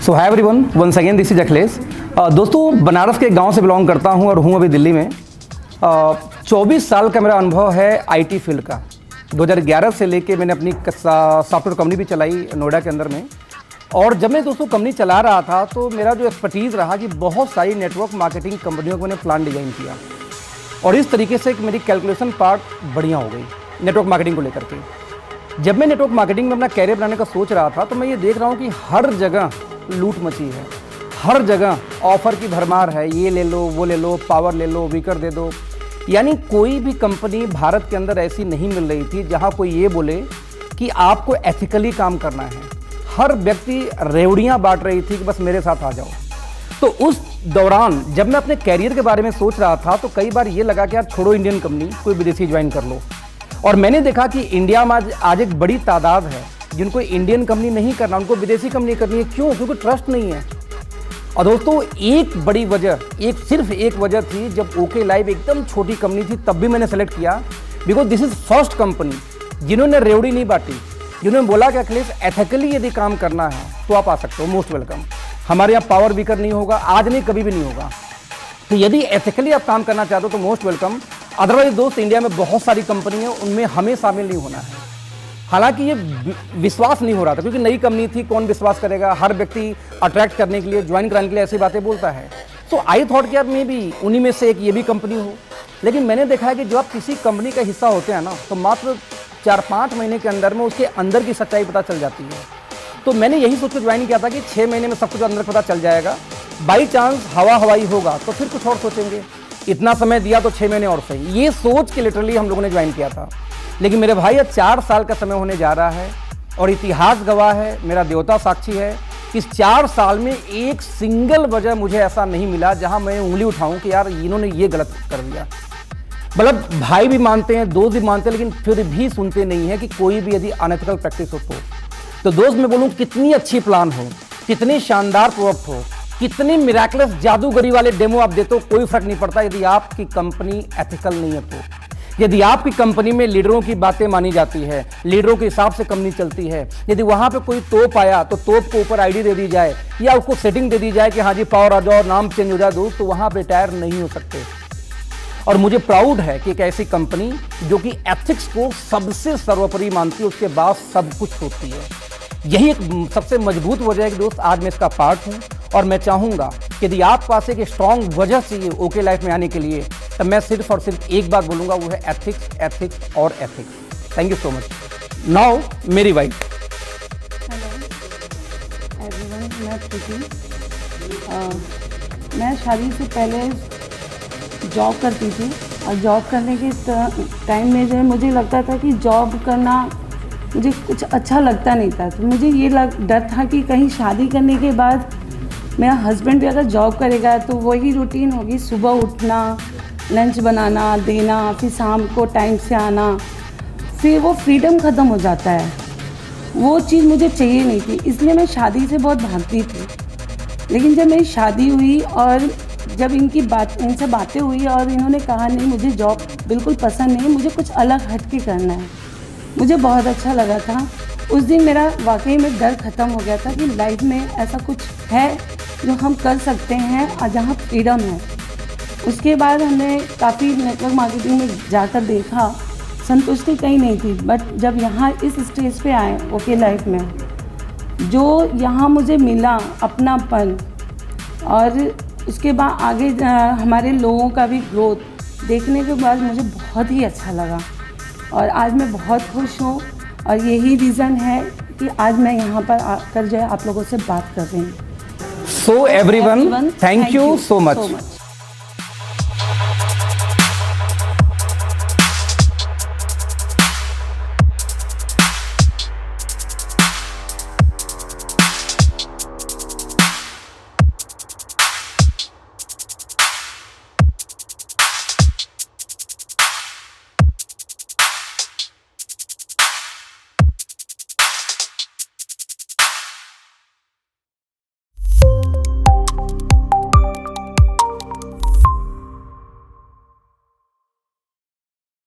So hi everyone, once again this is Akhilesh. दोस्तों, बनारस के गांव से बिलोंग करता हूं और हूं अभी दिल्ली में। 24 साल का मेरा अनुभव है आईटी फील्ड का। 2011 से लेके मैंने अपनी सॉफ्टवेयर कंपनी भी चलाई नोएडा के अंदर में। और जब मैं दोस्तों कंपनी चला रहा था तो मेरा जो एक्सपर्टीज़ रहा कि बहुत सारी नेटवर्क मार्केटिंग कंपनियों को मैंने प्लान डिज़ाइन किया और इस तरीके से मेरी कैलकुलेशन पार्ट बढ़िया हो गई नेटवर्क मार्केटिंग को लेकर के। जब मैं नेटवर्क मार्केटिंग में अपना कैरियर बनाने का सोच रहा था तो मैं ये देख रहा हूँ कि हर जगह लूट मची है, हर जगह ऑफ़र की भरमार है। ये ले लो, वो ले लो, पावर ले लो, वीकर दे दो। यानी कोई भी कंपनी भारत के अंदर ऐसी नहीं मिल रही थी जहाँ कोई ये बोले कि आपको एथिकली काम करना है। हर व्यक्ति रेवड़ियाँ बांट रही थी कि बस मेरे साथ आ जाओ। तो उस दौरान जब मैं अपने कैरियर के बारे में सोच रहा था तो कई बार ये लगा कि यार छोड़ो इंडियन कंपनी, कोई विदेशी ज्वाइन कर लो। और मैंने देखा कि इंडिया में आज एक बड़ी तादाद है जिनको इंडियन कंपनी नहीं करना, उनको विदेशी कंपनी करनी है। क्यों? क्योंकि ट्रस्ट नहीं है। और दोस्तों, एक बड़ी वजह, सिर्फ एक वजह थी, जब ओके लाइव एकदम छोटी कंपनी थी तब भी मैंने सेलेक्ट किया, because this is first company जिन्होंने रेवड़ी नहीं बांटी, जिन्होंने बोला कि अखिलेश एथिकली यदि काम करना है तो आप आ सकते हो, मोस्ट वेलकम। हमारे यहाँ पावर वीकर नहीं होगा, आज नहीं कभी भी नहीं होगा। तो यदि एथिकली आप काम करना चाहते हो तो मोस्ट वेलकम। अदरवाइज दोस्त, इंडिया में बहुत सारी कंपनी है, उनमें हमें शामिल नहीं होना है। हालांकि ये विश्वास नहीं हो रहा था क्योंकि नई कंपनी थी, कौन विश्वास करेगा। हर व्यक्ति अट्रैक्ट करने के लिए, ज्वाइन कराने के लिए ऐसी बातें बोलता है। सो आई थॉट कि यार मे भी उन्हीं में से एक ये भी कंपनी हो। लेकिन मैंने देखा है कि जब आप किसी कंपनी का हिस्सा होते हैं ना तो मात्र 4-5 महीने के अंदर में उसके अंदर की सच्चाई पता चल जाती है। तो मैंने यही सोच कर ज्वाइन किया था कि 6 महीने में सब कुछ अंदर पता चल जाएगा। बाई चांस हवाई होगा तो फिर कुछ और सोचेंगे। इतना समय दिया तो 6 महीने और सही, ये सोच के लिटरली हम लोगों ने ज्वाइन किया था। लेकिन मेरे भाई, अब 4 साल का समय होने जा रहा है और इतिहास गवाह है, मेरा देवता साक्षी है। इस 4 साल में एक सिंगल वजह मुझे ऐसा नहीं मिला जहां मैं उंगली उठाऊं कि यार इन्होंने ये गलत कर दिया। मतलब भाई भी मानते हैं, दोस्त भी मानते हैं, लेकिन फिर भी सुनते नहीं है कि कोई भी यदि अनएथिकल प्रैक्टिस हो तो दोस्त मैं बोलूँ कितनी अच्छी प्लान हो, कितनी शानदार प्रोडक्ट हो, कितनी मिराकलस जादूगरी वाले डेमो आप देते हो, कोई फर्क नहीं पड़ता यदि आपकी कंपनी एथिकल नहीं है तो। यदि आपकी कंपनी में लीडरों की बातें मानी जाती है, लीडरों के हिसाब से कंपनी चलती है, यदि वहां पे कोई तोप आया तो तोप को ऊपर आईडी दे दी जाए या उसको सेटिंग दे दी जाए कि हाँ जी पावर आ जाओ, नाम चेंज हो जाए दोस्त, तो वहां पे रिटायर नहीं हो सकते। और मुझे प्राउड है कि एक ऐसी कंपनी जो कि एथिक्स को सबसे सर्वोपरि मानती है, उसके बाद सब कुछ होती है। यही एक सबसे मजबूत वजह है कि दोस्त आज मैं इसका पार्ट हूं। और मैं चाहूंगा कि यदि आप पास एक स्ट्रॉन्ग वजह चाहिए ओके लाइफ में आने के लिए, तो मैं सिर्फ और सिर्फ एक बात बोलूंगा, वो है एथिक्स, एथिक्स और ethics. Thank you so much. Now मेरी वाइफ। हेलो एवरीवन, मैं प्रीति। मैं शादी से पहले जॉब करती थी और जॉब करने के टाइम में जो है मुझे लगता था कि जॉब करना मुझे कुछ अच्छा लगता नहीं था। तो मुझे ये डर था कि कहीं शादी करने के बाद मेरा हस्बैंड भी अगर जॉब करेगा तो वही रूटीन होगी, सुबह उठना, लंच बनाना, देना, फिर शाम को टाइम से आना, फिर वो फ्रीडम ख़त्म हो जाता है। वो चीज़ मुझे चाहिए नहीं थी, इसलिए मैं शादी से बहुत भागती थी। लेकिन जब मेरी शादी हुई और जब इनसे बातें हुई और इन्होंने कहा नहीं मुझे जॉब बिल्कुल पसंद नहीं है, मुझे कुछ अलग हट के करना है, मुझे बहुत अच्छा लगा था। उस दिन मेरा वाकई में डर ख़त्म हो गया था कि लाइफ में ऐसा कुछ है जो हम कर सकते हैं और जहाँ फ्रीडम है। उसके बाद हमने काफ़ी नेटवर्क मार्केटिंग में जाकर देखा, संतुष्टि कहीं नहीं थी। बट जब यहाँ इस स्टेज पे आए ओके लाइफ में, जो यहाँ मुझे मिला अपनापन और उसके बाद आगे हमारे लोगों का भी ग्रोथ देखने के बाद मुझे बहुत ही अच्छा लगा और आज मैं बहुत खुश हूँ। और यही रीज़न है कि आज मैं यहाँ पर आकर जो है आप लोगों से बात कर रही हूँ। So everyone, thank you so much.